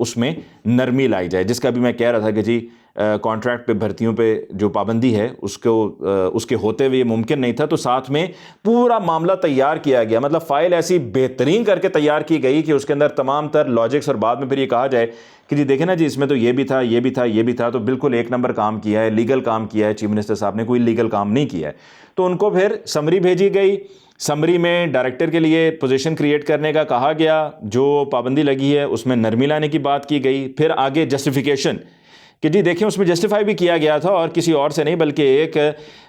اس میں نرمی لائی جائے. جس کا بھی میں کہہ رہا تھا کہ جی کانٹریکٹ پہ بھرتیوں پہ جو پابندی ہے اس کے ہوتے ہوئے یہ ممکن نہیں تھا, تو ساتھ میں پورا معاملہ تیار کیا گیا, مطلب فائل ایسی بہترین کر کے تیار کی گئی کہ اس کے اندر تمام تر لاجکس, اور بعد میں پھر یہ کہا جائے کہ جی دیکھیں نا جی اس میں تو یہ بھی تھا, یہ بھی تھا, یہ بھی تھا, تو بالکل ایک نمبر کام کیا ہے, لیگل کام کیا ہے چیف منسٹر صاحب نے, کوئی لیگل کام نہیں کیا ہے. تو ان کو پھر سمری بھیجی گئی, سمری میں ڈائریکٹر کے لیے پوزیشن کریٹ کرنے کا کہا گیا, جو پابندی لگی ہے اس میں نرمی لانے کی بات کی گئی. پھر آگے جسٹیفیکیشن کہ جی دیکھیں اس میں جسٹیفائی بھی کیا گیا تھا, اور کسی اور سے نہیں بلکہ ایک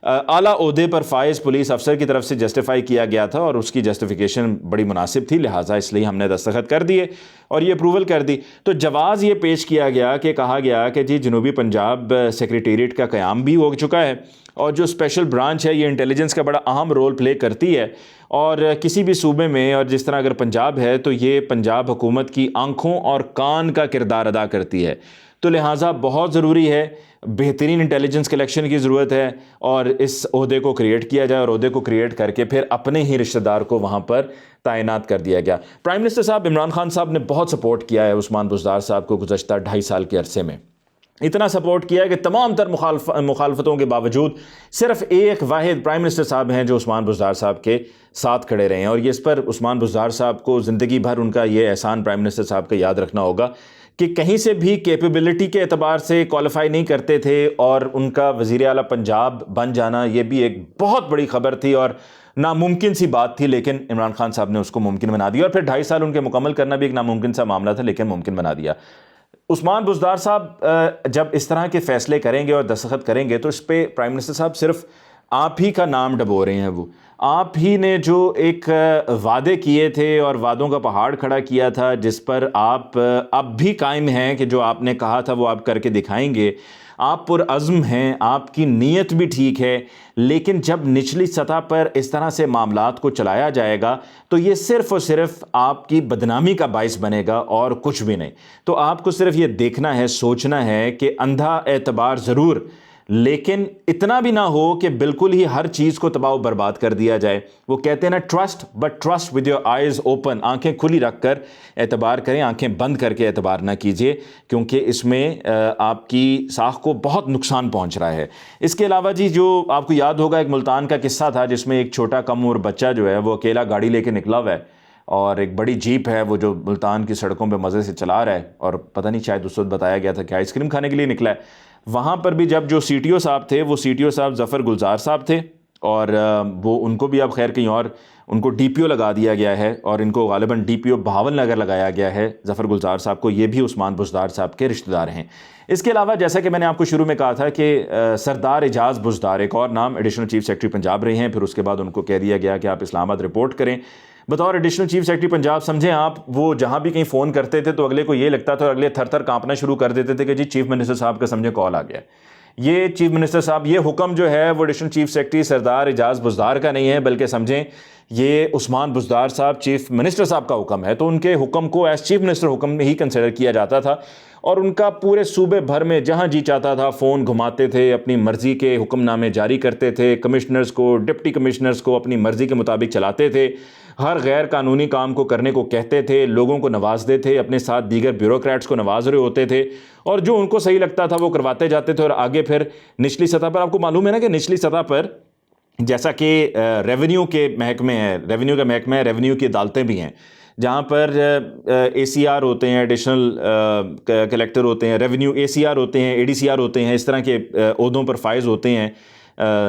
اعلیٰ عہدے پر فائز پولیس افسر کی طرف سے جسٹیفائی کیا گیا تھا, اور اس کی جسٹیفیکیشن بڑی مناسب تھی, لہٰذا اس لیے ہم نے دستخط کر دیے اور یہ اپروول کر دی. تو جواز یہ پیش کیا گیا کہ کہا گیا کہ جی جنوبی پنجاب سیکریٹریٹ کا قیام بھی ہو چکا ہے, اور جو اسپیشل برانچ ہے یہ انٹیلیجنس کا بڑا اہم رول پلے کرتی ہے, اور کسی بھی صوبے میں, اور جس طرح اگر پنجاب ہے تو یہ پنجاب حکومت کی آنکھوں اور کان کا کردار ادا کرتی ہے. تو لہٰذا بہت ضروری ہے, بہترین انٹیلیجنس کلیکشن کی ضرورت ہے, اور اس عہدے کو کریٹ کیا جائے, اور عہدے کو کریٹ کر کے پھر اپنے ہی رشتہ دار کو وہاں پر تعینات کر دیا گیا. پرائم منسٹر صاحب عمران خان صاحب نے بہت سپورٹ کیا ہے عثمان بزدار صاحب کو گزشتہ 2.5 سال کے عرصے میں, اتنا سپورٹ کیا ہے کہ تمام تر مخالفتوں کے باوجود صرف ایک واحد پرائم منسٹر صاحب ہیں جو عثمان بزدار صاحب کے ساتھ کھڑے رہے ہیں, اور یہ اس پر عثمان بزدار صاحب کو زندگی بھر ان کا یہ احسان پرائم منسٹر صاحب کا یاد رکھنا ہوگا کہ کہیں سے بھی کیپیبلٹی کے اعتبار سے کوالیفائی نہیں کرتے تھے, اور ان کا وزیر اعلیٰ پنجاب بن جانا یہ بھی ایک بہت بڑی خبر تھی اور ناممکن سی بات تھی, لیکن عمران خان صاحب نے اس کو ممکن بنا دیا, اور پھر 2.5 سال ان کے مکمل کرنا بھی ایک ناممکن سا معاملہ تھا لیکن ممکن بنا دیا. عثمان بزدار صاحب جب اس طرح کے فیصلے کریں گے اور دستخط کریں گے تو اس پہ پرائم منسٹر صاحب صرف آپ ہی کا نام ڈبو رہے ہیں, وہ آپ ہی نے جو ایک وعدے کیے تھے اور وعدوں کا پہاڑ کھڑا کیا تھا, جس پر آپ اب بھی قائم ہیں کہ جو آپ نے کہا تھا وہ آپ کر کے دکھائیں گے. آپ پرعزم ہیں, آپ کی نیت بھی ٹھیک ہے, لیکن جب نچلی سطح پر اس طرح سے معاملات کو چلایا جائے گا تو یہ صرف اور صرف آپ کی بدنامی کا باعث بنے گا اور کچھ بھی نہیں. تو آپ کو صرف یہ دیکھنا ہے, سوچنا ہے کہ اندھا اعتبار ضرور, لیکن اتنا بھی نہ ہو کہ بالکل ہی ہر چیز کو تباہ و برباد کر دیا جائے. وہ کہتے ہیں نا trust, but trust with your eyes open, آنکھیں کھلی رکھ کر اعتبار کریں, آنکھیں بند کر کے اعتبار نہ کیجیے, کیونکہ اس میں آپ کی ساکھ کو بہت نقصان پہنچ رہا ہے. اس کے علاوہ جی جو آپ کو یاد ہوگا ایک ملتان کا قصہ تھا جس میں ایک چھوٹا کم عمر بچہ جو ہے وہ اکیلا گاڑی لے کے نکلا ہوا ہے, اور ایک بڑی جیپ ہے وہ جو ملتان کی سڑکوں پہ مزے سے چلا رہا ہے, اور پتہ نہیں شاید اس وقت بتایا گیا تھا کہ آئس کریم کھانے کے لیے نکلا ہے. وہاں پر بھی جب جو سی ٹی او صاحب تھے وہ سی ٹی او صاحب ظفر گلزار صاحب تھے, اور وہ ان کو بھی اب خیر کہیں اور ان کو ڈی پی او لگا دیا گیا ہے, اور ان کو غالباً ڈی پی او بہاول نگر لگایا گیا ہے ظفر گلزار صاحب کو, یہ بھی عثمان بزدار صاحب کے رشتہ دار ہیں. اس کے علاوہ جیسا کہ میں نے آپ کو شروع میں کہا تھا کہ سردار اعجاز بزدار ایک اور نام ایڈیشنل چیف سیکرٹری پنجاب رہے ہیں, پھر اس کے بعد ان کو کہہ دیا گیا کہ آپ اسلام آباد رپورٹ کریں بطور ایڈیشنل چیف سیکرٹری پنجاب. سمجھیں آپ وہ جہاں بھی کہیں فون کرتے تھے تو اگلے کو یہ لگتا تھا, اور اگلے تھر تھر کانپنا شروع کر دیتے تھے کہ جی چیف منسٹر صاحب کا سمجھے کال آ گیا. یہ چیف منسٹر صاحب, یہ حکم جو ہے وہ ایڈیشنل چیف سیکرٹری سردار اعجاز بزدار کا نہیں ہے, بلکہ سمجھیں یہ عثمان بزدار صاحب چیف منسٹر صاحب کا حکم ہے. تو ان کے حکم کو ایز چیف منسٹر حکم ہی کنسیڈر کیا جاتا تھا, اور ان کا پورے صوبے بھر میں جہاں جی چاہتا تھا فون گھماتے تھے, اپنی مرضی کے حکم نامے جاری کرتے تھے, کمشنرز کو ڈپٹی کمشنرز کو اپنی مرضی کے مطابق چلاتے تھے, ہر غیر قانونی کام کو کرنے کو کہتے تھے, لوگوں کو نوازتے تھے, اپنے ساتھ دیگر بیوروکریٹس کو نواز رہے ہوتے تھے, اور جو ان کو صحیح لگتا تھا وہ کرواتے جاتے تھے. اور آگے پھر نچلی سطح پر آپ کو معلوم ہے نا کہ نچلی سطح پر جیسا کہ ریونیو کے محکمے ہیں, ریونیو کا محکمہ ہے, ریونیو کی عدالتیں بھی ہیں جہاں پر اے سی آر ہوتے ہیں, ایڈیشنل کلیکٹر ہوتے ہیں, ریونیو اے سی آر ہوتے ہیں, اے ڈی سی آر ہوتے ہیں, اس طرح کے عہدوں پر فائز ہوتے ہیں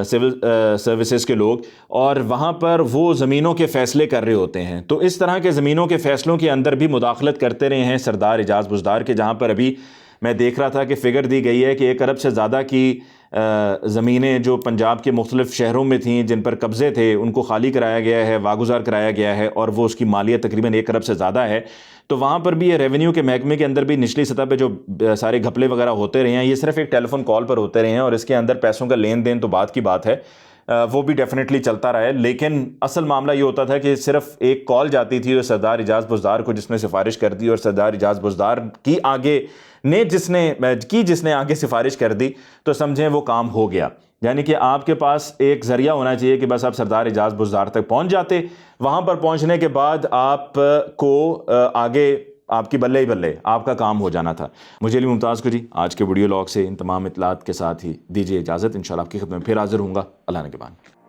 سول سروسز کے لوگ, اور وہاں پر وہ زمینوں کے فیصلے کر رہے ہوتے ہیں. تو اس طرح کے زمینوں کے فیصلوں کے اندر بھی مداخلت کرتے رہے ہیں سردار اعجاز بزدار کے, جہاں پر ابھی میں دیکھ رہا تھا کہ فگر دی گئی ہے کہ 1 ارب سے زیادہ کی زمینیں جو پنجاب کے مختلف شہروں میں تھیں جن پر قبضے تھے ان کو خالی کرایا گیا ہے, واگزار کرایا گیا ہے, اور وہ اس کی مالیت تقریباً 1 ارب سے زیادہ ہے. تو وہاں پر بھی یہ ریونیو کے محکمے کے اندر بھی نچلی سطح پہ جو سارے گھپلے وغیرہ ہوتے رہے ہیں, یہ صرف ایک ٹیلی فون کال پر ہوتے رہے ہیں, اور اس کے اندر پیسوں کا لین دین تو بعد کی بات ہے, وہ بھی ڈیفینیٹلی چلتا رہا ہے. لیکن اصل معاملہ یہ ہوتا تھا کہ صرف ایک کال جاتی تھی اور سردار اعجاز بزدار کو جس نے سفارش کر دی, اور سردار اعجاز بزدار کی آگے نے جس نے آگے سفارش کر دی, تو سمجھیں وہ کام ہو گیا. یعنی کہ آپ کے پاس ایک ذریعہ ہونا چاہیے کہ بس آپ سردار اعجاز بزدار تک پہنچ جاتے, وہاں پر پہنچنے کے بعد آپ کو آگے آپ کی بلے ہی بلے آپ کا کام ہو جانا تھا۔ مجھے علی ممتاز کو جی آج کے ویڈیو لاگ سے ان تمام اطلاعات کے ساتھ ہی دیجیے اجازت، انشاءاللہ آپ کی خدمت میں پھر حاضر ہوں گا۔ اللہ نگہبان۔